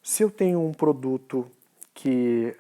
Se eu tenho um produto que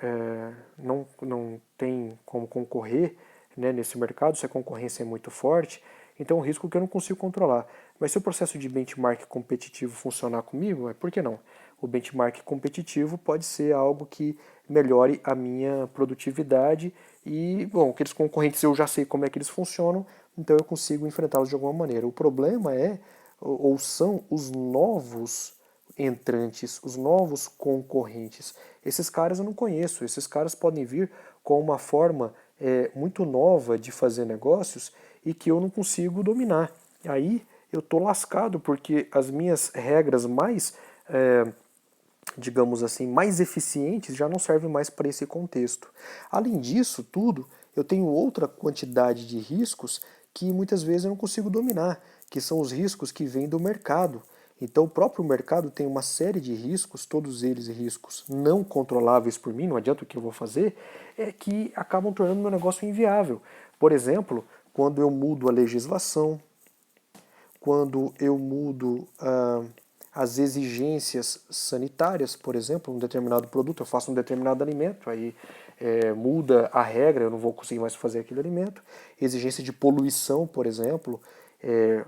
não tem como concorrer, né, nesse mercado, se a concorrência é muito forte, então é um risco que eu não consigo controlar. Mas se o processo de benchmark competitivo funcionar comigo, por que não? O benchmark competitivo pode ser algo que melhore a minha produtividade e, bom, aqueles concorrentes eu já sei como é que eles funcionam, então eu consigo enfrentá-los de alguma maneira. O problema é, ou são os novos entrantes, os novos concorrentes. Esses caras eu não conheço, esses caras podem vir com uma forma muito nova de fazer negócios e que eu não consigo dominar. Aí eu tô lascado porque as minhas regras mais, digamos assim, mais eficientes já não servem mais para esse contexto. Além disso tudo, eu tenho outra quantidade de riscos que muitas vezes eu não consigo dominar, que são os riscos que vêm do mercado. Então, o próprio mercado tem uma série de riscos, todos eles riscos não controláveis por mim, não adianta o que eu vou fazer, que acabam tornando meu negócio inviável. Por exemplo, quando eu mudo a legislação, quando eu mudo as exigências sanitárias, por exemplo, um determinado produto, eu faço um determinado alimento, aí muda a regra, eu não vou conseguir mais fazer aquele alimento. Exigência de poluição, por exemplo,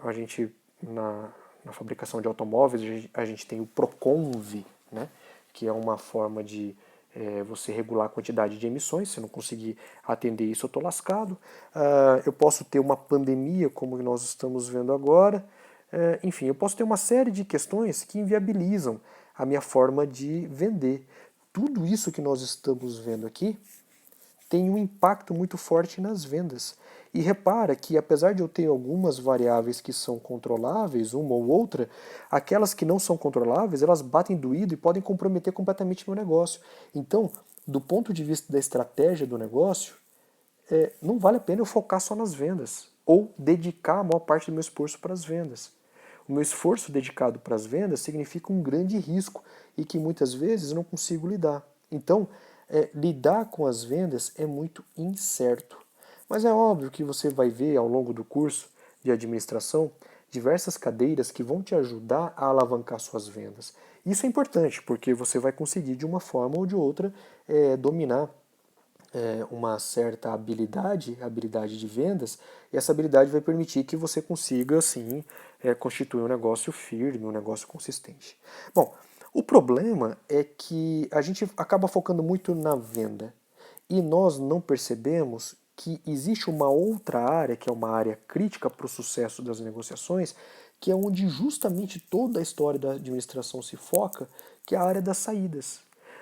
a gente na fabricação de automóveis a gente tem o Proconv, né, que é uma forma de você regular a quantidade de emissões. Se eu não conseguir atender isso, eu estou lascado. Eu posso ter uma pandemia, como nós estamos vendo agora. Enfim, eu posso ter uma série de questões que inviabilizam a minha forma de vender. Tudo isso que nós estamos vendo aqui tem um impacto muito forte nas vendas. E repara que, apesar de eu ter algumas variáveis que são controláveis, uma ou outra, aquelas que não são controláveis, elas batem doído e podem comprometer completamente meu negócio. Então, do ponto de vista da estratégia do negócio, não vale a pena eu focar só nas vendas ou dedicar a maior parte do meu esforço para as vendas. O meu esforço dedicado para as vendas significa um grande risco e que muitas vezes eu não consigo lidar. Então, lidar com as vendas é muito incerto. Mas é óbvio que você vai ver ao longo do curso de administração diversas cadeiras que vão te ajudar a alavancar suas vendas. Isso é importante porque você vai conseguir de uma forma ou de outra dominar uma certa habilidade de vendas, e essa habilidade vai permitir que você consiga, assim, constituir um negócio firme, um negócio consistente. Bom, o problema é que a gente acaba focando muito na venda e nós não percebemos que existe uma outra área, que é uma área crítica para o sucesso das negociações, que é onde justamente toda a história da administração se foca, que é a área das saídas.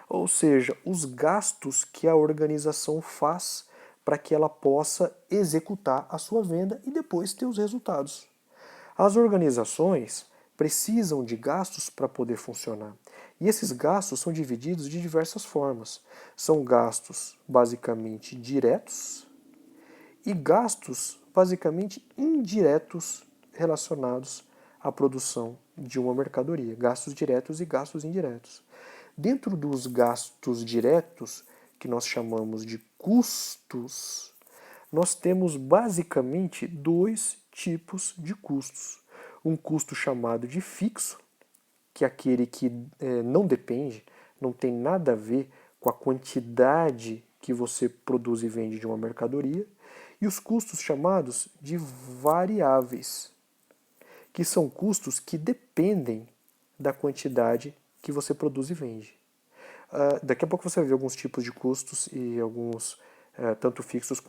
Ou seja, os gastos que a organização faz para que ela possa executar a sua venda e depois ter os resultados. As organizações precisam de gastos para poder funcionar. E esses gastos são divididos de diversas formas. São gastos basicamente diretos e gastos basicamente indiretos relacionados à produção de uma mercadoria. Gastos diretos e gastos indiretos. Dentro dos gastos diretos, que nós chamamos de custos, nós temos basicamente dois tipos de custos. Um custo chamado de fixo, que é aquele que não depende, não tem nada a ver com a quantidade que você produz e vende de uma mercadoria, e os custos chamados de variáveis, que são custos que dependem da quantidade que você produz e vende. Daqui a pouco você vai ver alguns tipos de custos e alguns tanto fixos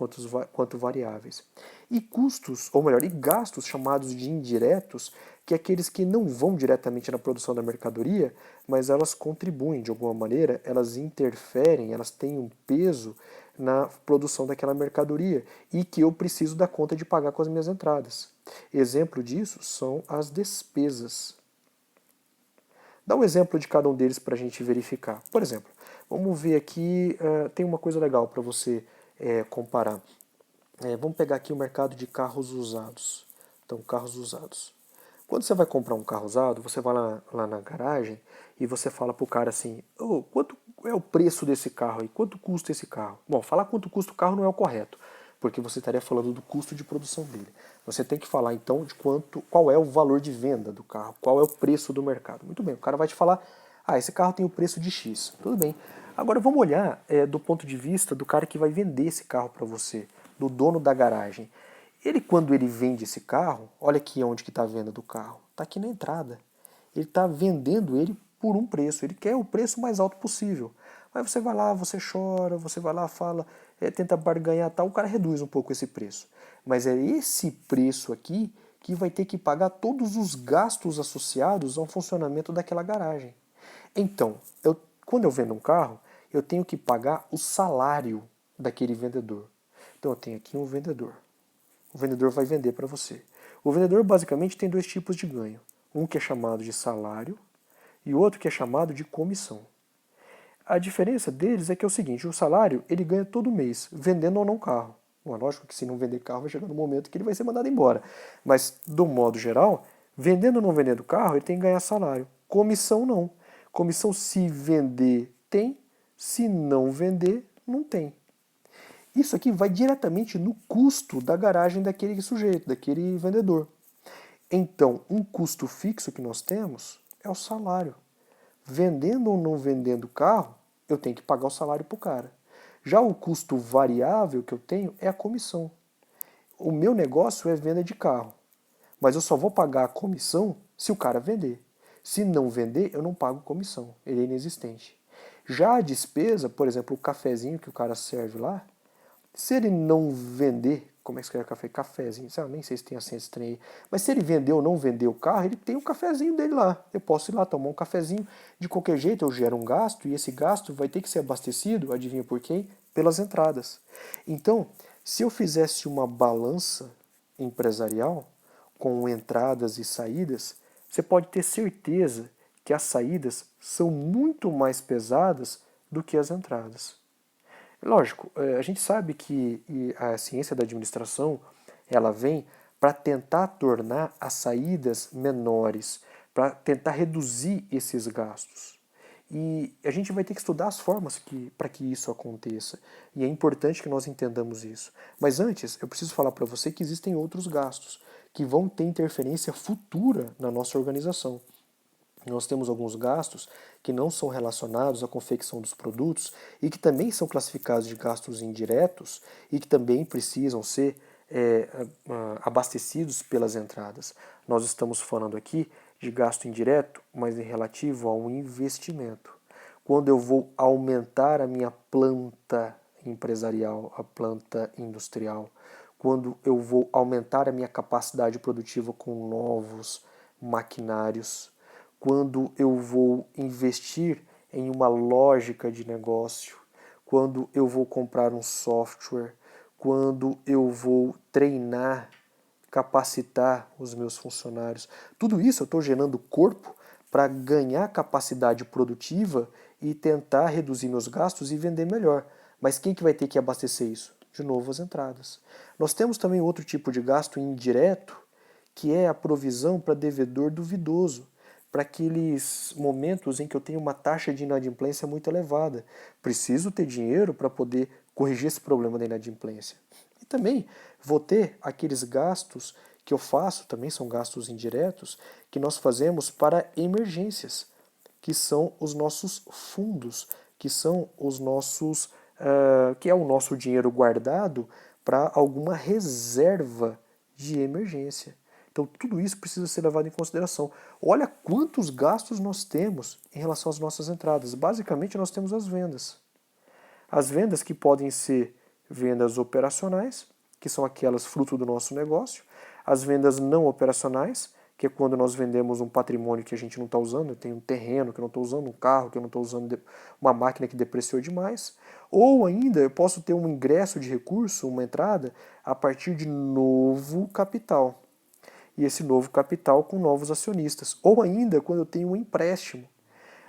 quanto variáveis. E custos, ou melhor, e gastos chamados de indiretos, que é aqueles que não vão diretamente na produção da mercadoria, mas elas contribuem de alguma maneira, elas interferem, elas têm um peso na produção daquela mercadoria e que eu preciso dar conta de pagar com as minhas entradas. Exemplo disso são as despesas. Dá um exemplo de cada um deles para a gente verificar. Por exemplo, vamos ver aqui, tem uma coisa legal para você comparar. Vamos pegar aqui o mercado de carros usados. Então, carros usados. Quando você vai comprar um carro usado, você vai lá na garagem e você fala pro cara assim, oh, quanto é o preço desse carro aí? Quanto custa esse carro? Bom, falar quanto custa o carro não é o correto, porque você estaria falando do custo de produção dele. Você tem que falar então de qual é o valor de venda do carro, qual é o preço do mercado. Muito bem, o cara vai te falar Ah, esse carro tem o preço de X. Tudo bem. Agora vamos olhar do ponto de vista do cara que vai vender esse carro para você, do dono da garagem. Ele, quando ele vende esse carro, olha aqui onde que está a venda do carro. Está aqui na entrada. Ele está vendendo ele por um preço. Ele quer o preço mais alto possível. Mas você vai lá, você chora, você vai lá, fala, tenta barganhar tal, o cara reduz um pouco esse preço. Mas é esse preço aqui que vai ter que pagar todos os gastos associados ao funcionamento daquela garagem. Então, quando eu vendo um carro, eu tenho que pagar o salário daquele vendedor. Então eu tenho aqui um vendedor. O vendedor vai vender para você. O vendedor basicamente tem dois tipos de ganho. Um que é chamado de salário e outro que é chamado de comissão. A diferença deles é que é o seguinte, o salário ele ganha todo mês, vendendo ou não carro. Bom, é lógico que se não vender carro vai chegar no momento que ele vai ser mandado embora. Mas, do modo geral, vendendo ou não vendendo carro, ele tem que ganhar salário. Comissão não. Comissão se vender tem, se não vender, não tem. Isso aqui vai diretamente no custo da garagem daquele sujeito, daquele vendedor. Então, um custo fixo que nós temos é o salário. Vendendo ou não vendendo carro, eu tenho que pagar o salário para o cara. Já o custo variável que eu tenho é a comissão. O meu negócio é venda de carro, mas eu só vou pagar a comissão se o cara vender. Se não vender, eu não pago comissão, ele é inexistente. Já a despesa, por exemplo, o cafezinho que o cara serve lá, se ele não vender, como é que escreve café? Cafezinho, sabe? Nem sei se tem acento estranho aí. Mas se ele vender ou não vender o carro, ele tem um cafezinho dele lá. Eu posso ir lá tomar um cafezinho. De qualquer jeito, eu gero um gasto e esse gasto vai ter que ser abastecido, adivinha por quem? Pelas entradas. Então, se eu fizesse uma balança empresarial com entradas e saídas, você pode ter certeza que as saídas são muito mais pesadas do que as entradas. Lógico, a gente sabe que a ciência da administração ela vem para tentar tornar as saídas menores, para tentar reduzir esses gastos. E a gente vai ter que estudar as formas para que isso aconteça. E é importante que nós entendamos isso. Mas antes, eu preciso falar para você que existem outros gastos que vão ter interferência futura na nossa organização. Nós temos alguns gastos que não são relacionados à confecção dos produtos e que também são classificados de gastos indiretos e que também precisam ser abastecidos pelas entradas. Nós estamos falando aqui de gasto indireto, mas em relativo a um investimento. Quando eu vou aumentar a minha planta empresarial, a planta industrial, quando eu vou aumentar a minha capacidade produtiva com novos maquinários, quando eu vou investir em uma lógica de negócio, quando eu vou comprar um software, quando eu vou treinar, capacitar os meus funcionários. Tudo isso eu estou gerando corpo para ganhar capacidade produtiva e tentar reduzir meus gastos e vender melhor. Mas quem que vai ter que abastecer isso? De novo, as entradas. Nós temos também outro tipo de gasto indireto, que é a provisão para devedor duvidoso, para aqueles momentos em que eu tenho uma taxa de inadimplência muito elevada. Preciso ter dinheiro para poder corrigir esse problema da inadimplência. E também vou ter aqueles gastos que eu faço, também são gastos indiretos, que nós fazemos para emergências, que são os nossos fundos, que são os nossos, que é o nosso dinheiro guardado para alguma reserva de emergência. Então tudo isso precisa ser levado em consideração. Olha quantos gastos nós temos em relação às nossas entradas. Basicamente nós temos as vendas. As vendas que podem ser vendas operacionais, que são aquelas fruto do nosso negócio, as vendas não operacionais, que é quando nós vendemos um patrimônio que a gente não está usando, eu tenho um terreno que eu não estou usando, um carro que eu não estou usando, uma máquina que depreciou demais, ou ainda eu posso ter um ingresso de recurso, uma entrada, a partir de novo capital. E esse novo capital com novos acionistas, ou ainda quando eu tenho um empréstimo.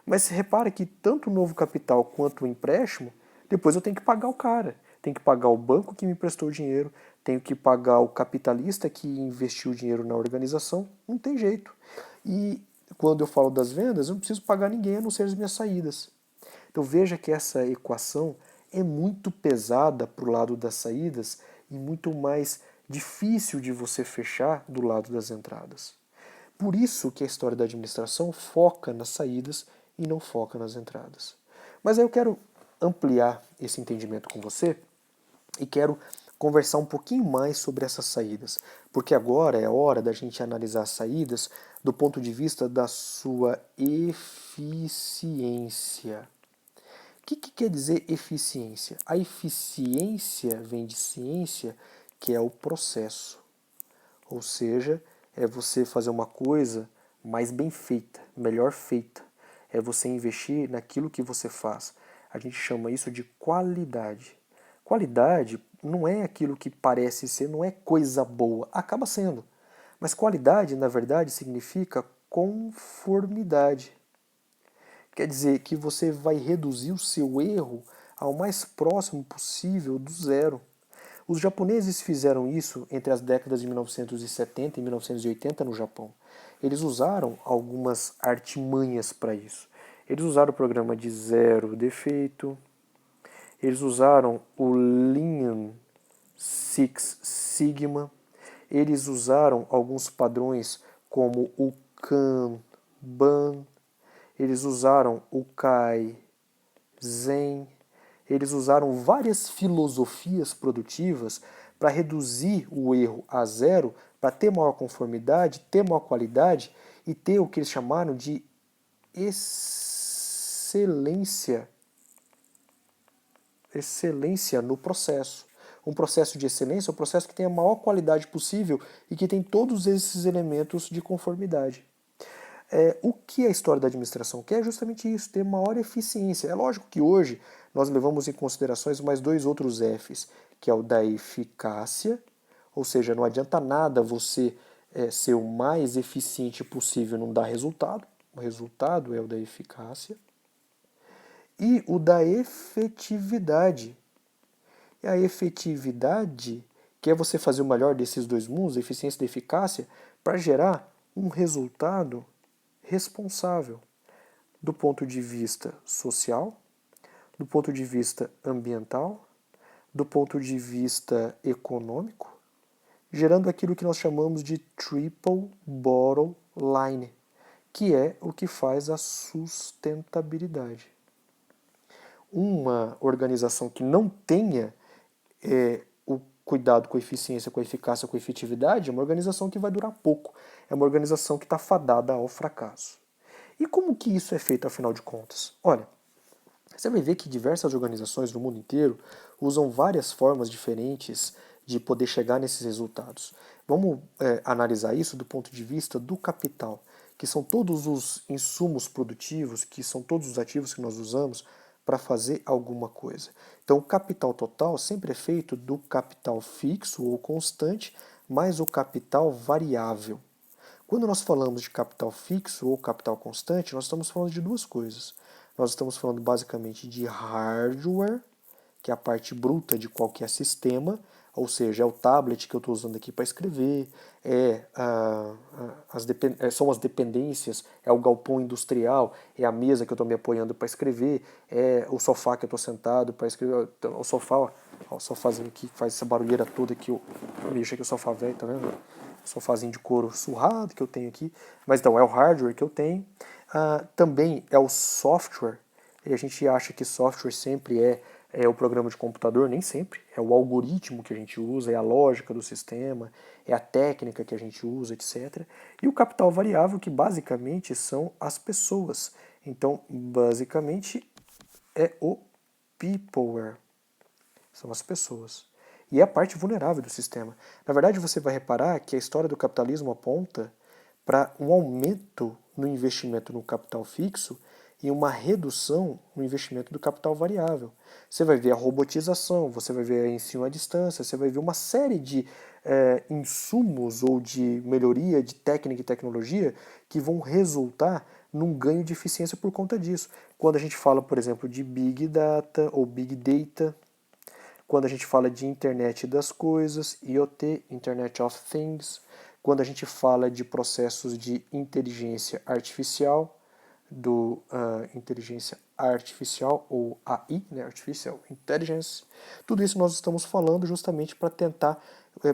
Mas se repara que tanto o novo capital quanto o empréstimo, depois eu tenho que pagar o cara. Tenho que pagar o banco que me emprestou o dinheiro, tenho que pagar o capitalista que investiu o dinheiro na organização, não tem jeito. E quando eu falo das vendas, eu não preciso pagar ninguém a não ser as minhas saídas. Então veja que essa equação é muito pesada para o lado das saídas e muito mais difícil de você fechar do lado das entradas. Por isso que a história da administração foca nas saídas e não foca nas entradas. Mas aí eu quero ampliar esse entendimento com você e quero conversar um pouquinho mais sobre essas saídas, porque agora é hora da gente analisar as saídas do ponto de vista da sua eficiência. O que quer dizer eficiência? A eficiência vem de ciência, que é o processo. Ou seja, é você fazer uma coisa mais bem feita, melhor feita. É você investir naquilo que você faz. A gente chama isso de qualidade. Qualidade não é aquilo que parece ser, não é coisa boa, acaba sendo. Mas qualidade, na verdade, significa conformidade. Quer dizer que você vai reduzir o seu erro ao mais próximo possível do zero. Os japoneses fizeram isso entre as décadas de 1970 e 1980 no Japão. Eles usaram algumas artimanhas para isso. Eles usaram o programa de zero defeito, eles usaram o Lean Six Sigma, eles usaram alguns padrões como o Kanban, eles usaram o Kaizen, eles usaram várias filosofias produtivas para reduzir o erro a zero, para ter maior conformidade, ter maior qualidade e ter o que eles chamaram de excelência no processo. Um processo de excelência é um processo que tem a maior qualidade possível e que tem todos esses elementos de conformidade. O que a história da administração quer é justamente isso, ter maior eficiência. É lógico que hoje nós levamos em considerações mais dois outros Fs, que é o da eficácia, ou seja, não adianta nada você ser o mais eficiente possível e não dar resultado. O resultado é o da eficácia. E o da efetividade. E a efetividade, que é você fazer o melhor desses dois mundos, a eficiência e a eficácia, para gerar um resultado responsável do ponto de vista social, do ponto de vista ambiental, do ponto de vista econômico, gerando aquilo que nós chamamos de triple bottom line, que é o que faz a sustentabilidade. Uma organização que não tenha o cuidado com a eficiência, com a eficácia, com a efetividade, é uma organização que vai durar pouco. É uma organização que está fadada ao fracasso. E como que isso é feito, afinal de contas? Olha, você vai ver que diversas organizações no mundo inteiro usam várias formas diferentes de poder chegar nesses resultados. Vamos analisar isso do ponto de vista do capital, que são todos os insumos produtivos, que são todos os ativos que nós usamos para fazer alguma coisa. Então, o capital total sempre é feito do capital fixo ou constante mais o capital variável. Quando nós falamos de capital fixo ou capital constante, nós estamos falando de duas coisas. Nós estamos falando basicamente de hardware, que é a parte bruta de qualquer sistema, ou seja, é o tablet que eu estou usando aqui para escrever, são as dependências, é o galpão industrial, é a mesa que eu estou me apoiando para escrever, é o sofá que eu estou sentado para escrever, o sofá, ó, o sofazinho aqui que faz essa barulheira toda que eu mexo aqui, o sofá velho, tá vendo? Sofazinho de couro surrado que eu tenho aqui, mas então é o hardware que eu tenho. Também é o software, e a gente acha que software sempre é o programa de computador, nem sempre, é o algoritmo que a gente usa, é a lógica do sistema, é a técnica que a gente usa, etc. E o capital variável, que basicamente são as pessoas. Então, basicamente, é o peopleware, são as pessoas. E é a parte vulnerável do sistema. Na verdade, você vai reparar que a história do capitalismo aponta para um aumento no investimento no capital fixo e uma redução no investimento do capital variável. Você vai ver a robotização, você vai ver ensino à distância, você vai ver uma série de insumos ou de melhoria de técnica e tecnologia que vão resultar num ganho de eficiência por conta disso. Quando a gente fala, por exemplo, de Big Data ou Big Data, quando a gente fala de internet das coisas, IoT, Internet of Things, quando a gente fala de processos de inteligência artificial, inteligência artificial ou AI, né, Artificial Intelligence, tudo isso nós estamos falando justamente para tentar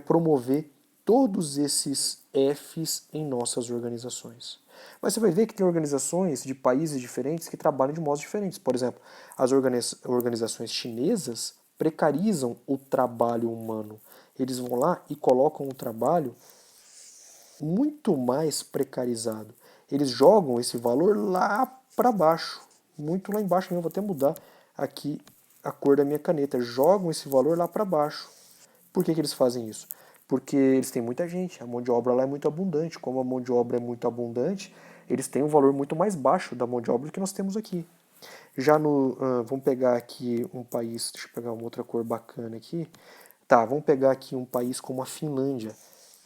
promover todos esses Fs em nossas organizações. Mas você vai ver que tem organizações de países diferentes que trabalham de modos diferentes. Por exemplo, as organizações chinesas precarizam o trabalho humano. Eles vão lá e colocam o trabalho muito mais precarizado. Eles jogam esse valor lá para baixo, muito lá embaixo. Eu vou até mudar aqui a cor da minha caneta. Jogam esse valor lá para baixo. Por que eles fazem isso? Porque eles têm muita gente, a mão de obra lá é muito abundante. Como a mão de obra é muito abundante, eles têm um valor muito mais baixo da mão de obra do que nós temos aqui. Já no. Vamos pegar aqui um país. Deixa eu pegar uma outra cor bacana aqui. Tá, vamos pegar aqui um país como a Finlândia.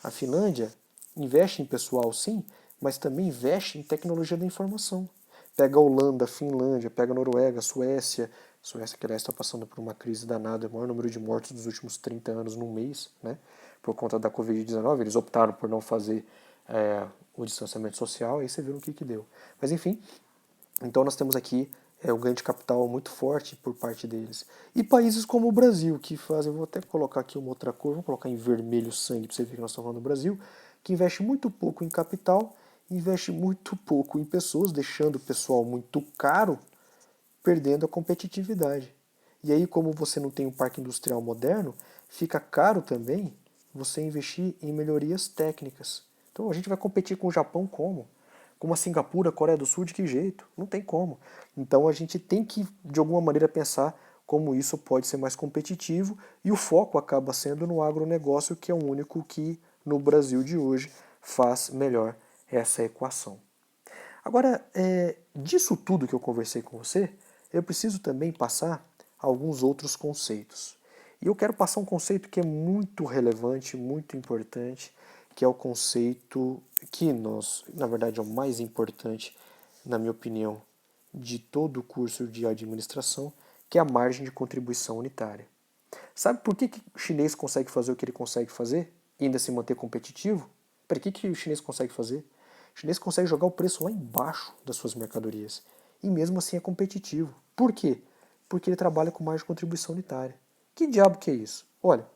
A Finlândia investe em pessoal, sim, mas também investe em tecnologia da informação. Pega a Holanda, a Finlândia, pega a Noruega, a Suécia. Suécia, que aliás está passando por uma crise danada, o maior número de mortos dos últimos 30 anos num mês, né? Por conta da Covid-19. Eles optaram por não fazer o distanciamento social, aí você viu o que deu. Mas enfim, então nós temos aqui o ganho de capital muito forte por parte deles. E países como o Brasil, que fazem, vou até colocar aqui uma outra cor, vou colocar em vermelho sangue para você ver que nós estamos falando do Brasil, que investe muito pouco em capital, investe muito pouco em pessoas, deixando o pessoal muito caro, perdendo a competitividade. E aí, como você não tem um parque industrial moderno, fica caro também você investir em melhorias técnicas. Então a gente vai competir com o Japão como? Como a Singapura, a Coreia do Sul, de que jeito? Não tem como. Então a gente tem que, de alguma maneira, pensar como isso pode ser mais competitivo e o foco acaba sendo no agronegócio, que é o único que, no Brasil de hoje, faz melhor essa equação. Agora, disso tudo que eu conversei com você, eu preciso também passar alguns outros conceitos. E eu quero passar um conceito que é muito relevante, muito importante, que é o conceito que na verdade, é o mais importante, na minha opinião, de todo o curso de administração, que é a margem de contribuição unitária. Sabe por que o chinês consegue fazer o que ele consegue fazer e ainda se manter competitivo? Para que o chinês consegue fazer? O chinês consegue jogar o preço lá embaixo das suas mercadorias e mesmo assim é competitivo. Por quê? Porque ele trabalha com margem de contribuição unitária. Que diabo que é isso? Olha,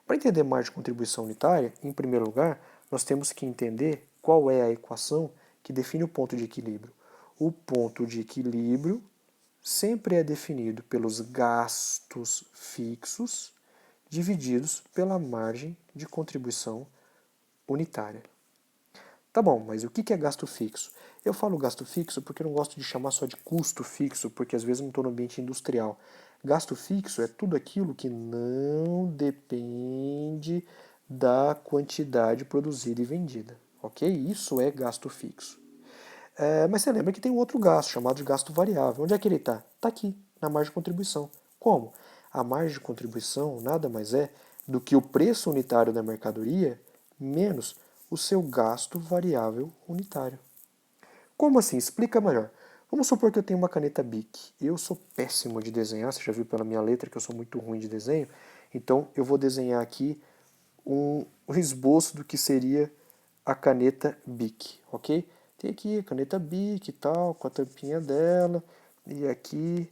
para entender margem de contribuição unitária, em primeiro lugar, nós temos que entender qual é a equação que define o ponto de equilíbrio. O ponto de equilíbrio sempre é definido pelos gastos fixos divididos pela margem de contribuição unitária. Tá bom, mas o que é gasto fixo? Eu falo gasto fixo porque eu não gosto de chamar só de custo fixo, porque às vezes eu não estou no ambiente industrial. Gasto fixo é tudo aquilo que não depende da quantidade produzida e vendida, ok? Isso é gasto fixo. Mas você lembra que tem um outro gasto, chamado de gasto variável. Onde é que ele está? Está aqui, na margem de contribuição. Como? A margem de contribuição nada mais é do que o preço unitário da mercadoria menos o seu gasto variável unitário. Como assim? Explica melhor. Vamos supor que eu tenho uma caneta Bic. Eu sou péssimo de desenhar, você já viu pela minha letra que eu sou muito ruim de desenho. Então eu vou desenhar aqui um esboço do que seria a caneta Bic, ok? Tem aqui a caneta Bic e tal, com a tampinha dela. E aqui,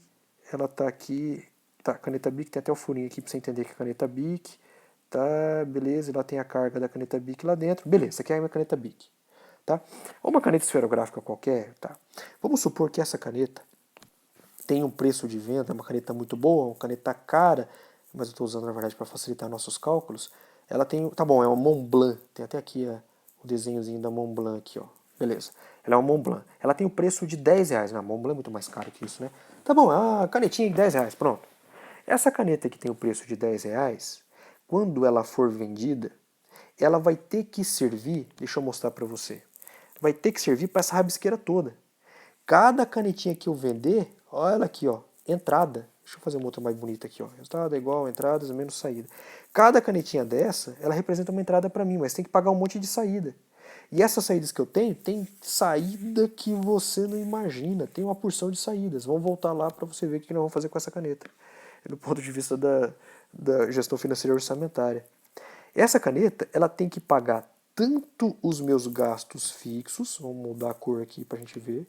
ela tá aqui. Tá, a caneta Bic tem até o furinho aqui pra você entender que é a caneta Bic. Tá, beleza, ela tem a carga da caneta Bic lá dentro. Beleza, essa aqui é a minha caneta Bic. Tá? Ou uma caneta esferográfica qualquer, tá? Vamos supor que essa caneta tem um preço de venda, uma caneta muito boa, uma caneta cara, mas eu estou usando na verdade para facilitar nossos cálculos. Ela tem, tá bom, é uma Montblanc, tem até aqui o desenhozinho da Montblanc aqui, ó. Beleza. Ela é uma Montblanc. Ela tem o preço de R$ 10. Não, a Montblanc é muito mais caro que isso, né? Tá bom, é uma canetinha de R$ 10, pronto. Essa caneta que tem o preço de R$ 10, quando ela for vendida, ela vai ter que servir, deixa eu mostrar para você, vai ter que servir para essa rabisqueira toda. Cada canetinha que eu vender, olha ela aqui, ó, entrada. Deixa eu fazer uma outra mais bonita aqui, ó. Resultado é igual entradas menos saída. Cada canetinha dessa, ela representa uma entrada para mim, mas tem que pagar um monte de saída. E essas saídas que eu tenho, tem saída que você não imagina. Tem uma porção de saídas. Vamos voltar lá para você ver o que nós vamos fazer com essa caneta. Do ponto de vista da gestão financeira orçamentária. Essa caneta, ela tem que pagar tanto os meus gastos fixos, vamos mudar a cor aqui para a gente ver,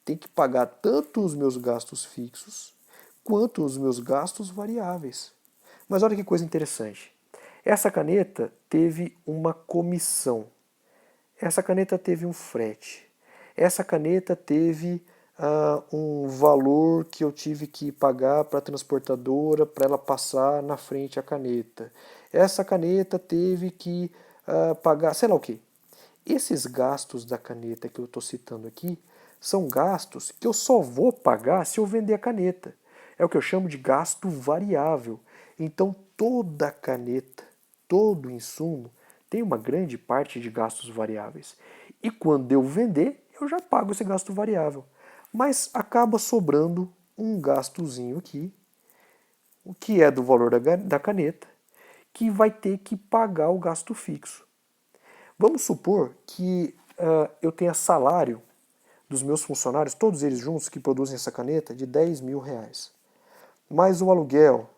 tem que pagar tanto os meus gastos fixos quanto os meus gastos variáveis. Mas olha que coisa interessante. Essa caneta teve uma comissão. Essa caneta teve um frete. essa caneta teve um valor que eu tive que pagar para a transportadora para ela passar na frente a caneta. Essa caneta teve que pagar, sei lá o que. Esses gastos da caneta que eu estou citando aqui são gastos que eu só vou pagar se eu vender a caneta. É o que eu chamo de gasto variável. Então toda caneta, todo insumo tem uma grande parte de gastos variáveis. E quando eu vender, eu já pago esse gasto variável. Mas acaba sobrando um gastozinho aqui, o que é do valor da caneta, que vai ter que pagar o gasto fixo. Vamos supor que eu tenha salário dos meus funcionários, todos eles juntos que produzem essa caneta, de 10 mil reais. Mais o aluguel,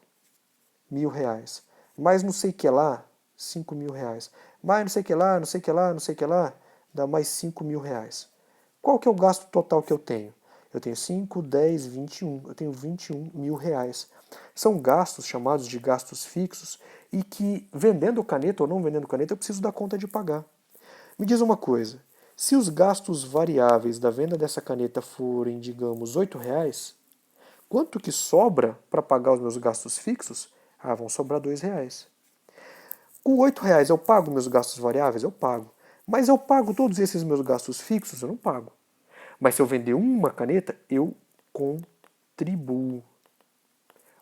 R$ 1.000. Mais não sei que lá, 5 mil reais. Mais não sei que lá, não sei que lá, não sei que lá, dá mais 5 mil reais. Qual que é o gasto total que eu tenho? Eu tenho 5, 10, 21. Eu tenho 21 mil reais. São gastos chamados de gastos fixos e que, vendendo caneta ou não vendendo caneta, eu preciso dar conta de pagar. Me diz uma coisa, se os gastos variáveis da venda dessa caneta forem, digamos, R$ 8, quanto que sobra para pagar os meus gastos fixos? Vão sobrar R$ 2. Com R$ 8 eu pago meus gastos variáveis? Eu pago. Mas eu pago todos esses meus gastos fixos? Eu não pago. Mas se eu vender uma caneta, eu contribuo.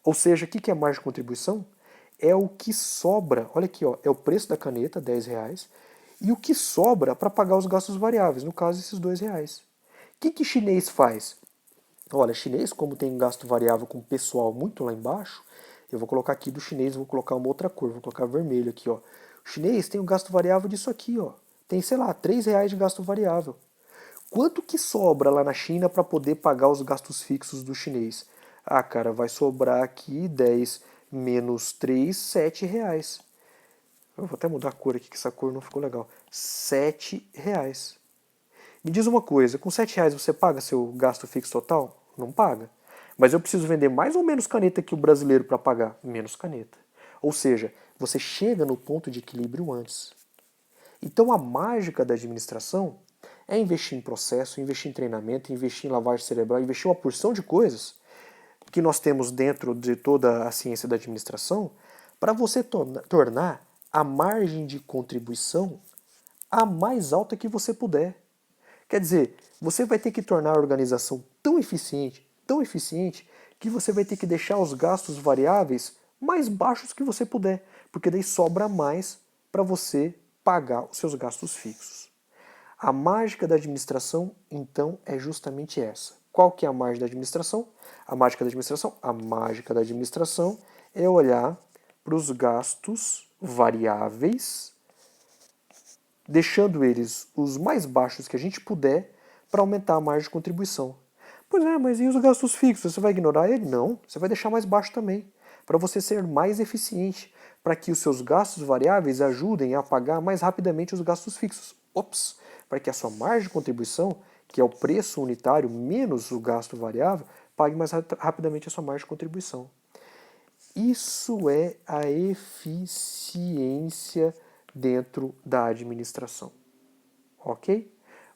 Ou seja, o que é margem de contribuição? É o que sobra, olha aqui, ó, é o preço da caneta, R$ 10, e o que sobra para pagar os gastos variáveis, no caso esses R$ 2. O que chinês faz? Olha, chinês, como tem gasto variável com pessoal muito lá embaixo, eu vou colocar aqui do chinês, vou colocar uma outra cor, vou colocar vermelho aqui, ó. O chinês tem um gasto variável disso aqui, ó. Tem, sei lá, R$ 3 de gasto variável. Quanto que sobra lá na China para poder pagar os gastos fixos do chinês? Cara, vai sobrar aqui 10 menos 3, R$ 7. Eu vou até mudar a cor aqui, que essa cor não ficou legal. R$ 7. Me diz uma coisa, com R$ 7 você paga seu gasto fixo total? Não paga. Mas eu preciso vender mais ou menos caneta que o brasileiro para pagar? Menos caneta. Ou seja, você chega no ponto de equilíbrio antes. Então a mágica da administração é investir em processo, investir em treinamento, investir em lavagem cerebral, investir uma porção de coisas que nós temos dentro de toda a ciência da administração para você tornar a margem de contribuição a mais alta que você puder. Quer dizer, você vai ter que tornar a organização tão eficiente, que você vai ter que deixar os gastos variáveis mais baixos que você puder, porque daí sobra mais para você pagar os seus gastos fixos. A mágica da administração, então, é justamente essa. Qual que é a mágica da administração? A mágica da administração? A mágica da administração é olhar para os gastos variáveis, deixando eles os mais baixos que a gente puder para aumentar a margem de contribuição. Pois é, mas e os gastos fixos? Você vai ignorar ele? Não, você vai deixar mais baixo também, para você ser mais eficiente, para que os seus gastos variáveis ajudem a pagar mais rapidamente os gastos fixos. Ops! Para que a sua margem de contribuição, que é o preço unitário menos o gasto variável, pague mais rapidamente a sua margem de contribuição. Isso é a eficiência dentro da administração. Ok?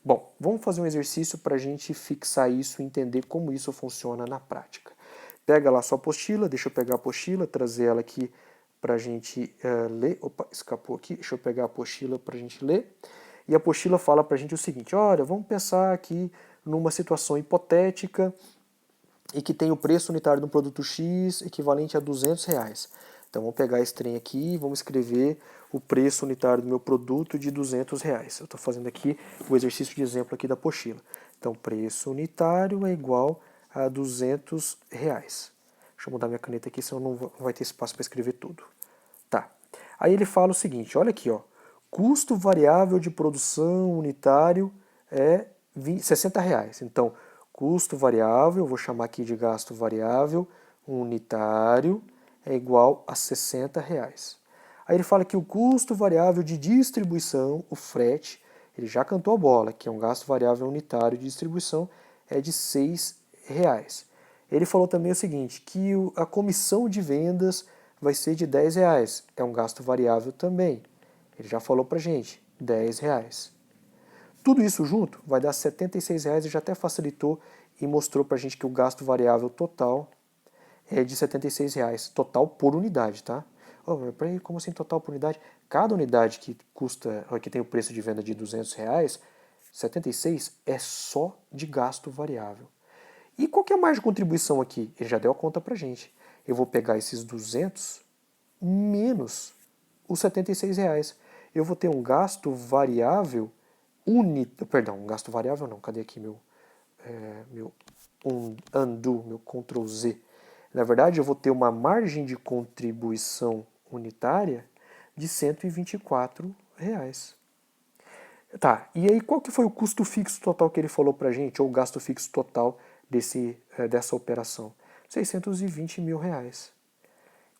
Bom, vamos fazer um exercício para a gente fixar isso e entender como isso funciona na prática. Pega lá a sua apostila, deixa eu pegar a apostila, trazer ela aqui para a gente ler. Opa, escapou aqui, deixa eu pegar a apostila para a gente ler. E a apostila fala para a gente o seguinte, olha, vamos pensar aqui numa situação hipotética e que tem o preço unitário de um produto X equivalente a R$ 200. Então vamos pegar esse trem aqui e vamos escrever o preço unitário do meu produto de R$ 200. Eu estou fazendo aqui o exercício de exemplo aqui da apostila. Então preço unitário é igual a R$ 200. Deixa eu mudar minha caneta aqui, senão não vai ter espaço para escrever tudo. Tá. Aí ele fala o seguinte, olha aqui, ó. Custo variável de produção unitário é R$ 60. Então, custo variável, vou chamar aqui de gasto variável unitário, é igual a R$ 60. Aí ele fala que o custo variável de distribuição, o frete, ele já cantou a bola, que é um gasto variável unitário de distribuição, é de R$ 6. Ele falou também o seguinte, que a comissão de vendas vai ser de R$ 10. É um gasto variável também. Ele já falou pra gente, R$ 10. Tudo isso junto vai dar R$ 76,00 e já até facilitou e mostrou para a gente que o gasto variável total é de R$ 76,00, total por unidade, tá? Oh, peraí, como assim total por unidade? Cada unidade que custa, que tem o preço de venda de R$ 200,00, 76 é só de gasto variável. E qual que é a margem de contribuição aqui? Ele já deu a conta pra gente. Eu vou pegar esses 200 menos os R$ 76,00. Eu vou ter um gasto variável perdão, um gasto variável não, cadê aqui meu undo, meu Ctrl Z? Na verdade, eu vou ter uma margem de contribuição unitária de R$ 124,00. Tá, e aí qual que foi o custo fixo total que ele falou pra gente, ou o gasto fixo total dessa operação? R$ 620.000.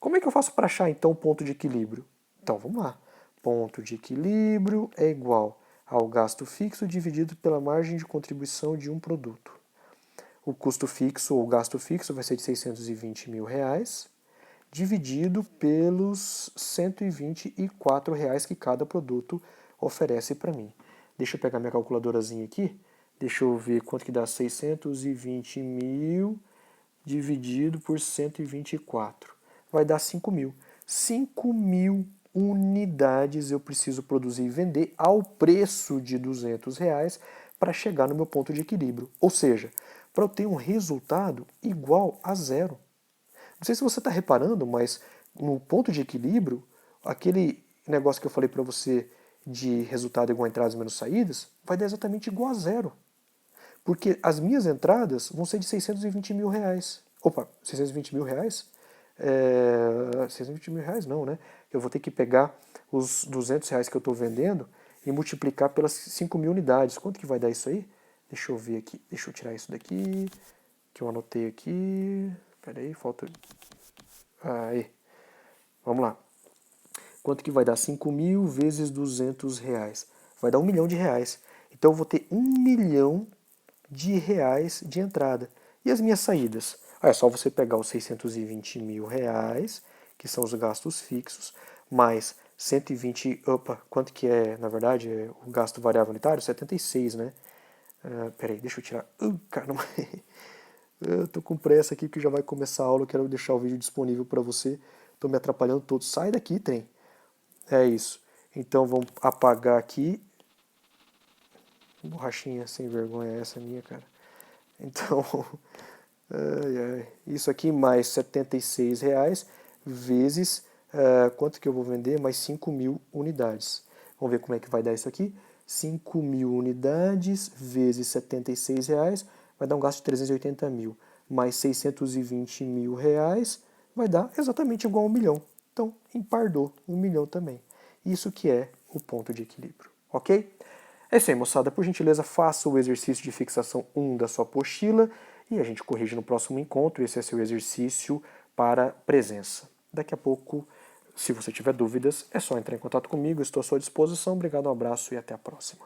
Como é que eu faço para achar então o ponto de equilíbrio? Então vamos lá. Ponto de equilíbrio é igual ao gasto fixo dividido pela margem de contribuição de um produto. O custo fixo ou gasto fixo vai ser de R$ 620.000 dividido pelos R$ 124,00 que cada produto oferece para mim. Deixa eu pegar minha calculadorazinha aqui. Deixa eu ver quanto que dá 620.000 dividido por 124. Vai dar 5.000. 5.000 unidades eu preciso produzir e vender ao preço de R$ 200 para chegar no meu ponto de equilíbrio. Ou seja, para eu ter um resultado igual a zero. Não sei se você está reparando, mas no ponto de equilíbrio, aquele negócio que eu falei para você de resultado igual a entradas menos saídas, vai dar exatamente igual a zero. Porque as minhas entradas vão ser de R$ 620.000. Opa, R$ 620.000? 620.000 não, né? Eu vou ter que pegar os R$ 200 que eu estou vendendo e multiplicar pelas 5.000 unidades. Quanto que vai dar isso aí? Deixa eu ver aqui. Deixa eu tirar isso daqui, que eu anotei aqui. Pera aí, falta... Aí. Vamos lá. Quanto que vai dar? 5.000 vezes R$ 200. Vai dar R$ 1.000.000. Então eu vou ter R$ 1.000.000 de entrada. E as minhas saídas? É só você pegar os R$ 620.000, que são os gastos fixos, mais 120, opa, quanto que é, na verdade, o gasto variável unitário? 76, né? Peraí, deixa eu tirar. Caramba. Eu tô com pressa aqui que já vai começar a aula, eu quero deixar o vídeo disponível para você. Tô me atrapalhando todo. Sai daqui, trem. É isso. Então vamos apagar aqui. Borrachinha sem vergonha essa minha, cara. Então, isso aqui mais R$ 76,00 vezes quanto que eu vou vender? Mais 5.000 unidades. Vamos ver como é que vai dar isso aqui. 5.000 unidades vezes R$ 76,00 vai dar um gasto de 380.000. Mais R$ 620.000 vai dar exatamente igual a 1 milhão. Então, empardou 1 milhão também. Isso que é o ponto de equilíbrio, ok? É isso aí, moçada. Por gentileza, faça o exercício de fixação 1 da sua apostila e a gente corrige no próximo encontro. Esse é seu exercício para presença. Daqui a pouco, se você tiver dúvidas, é só entrar em contato comigo. Estou à sua disposição. Obrigado, um abraço e até a próxima.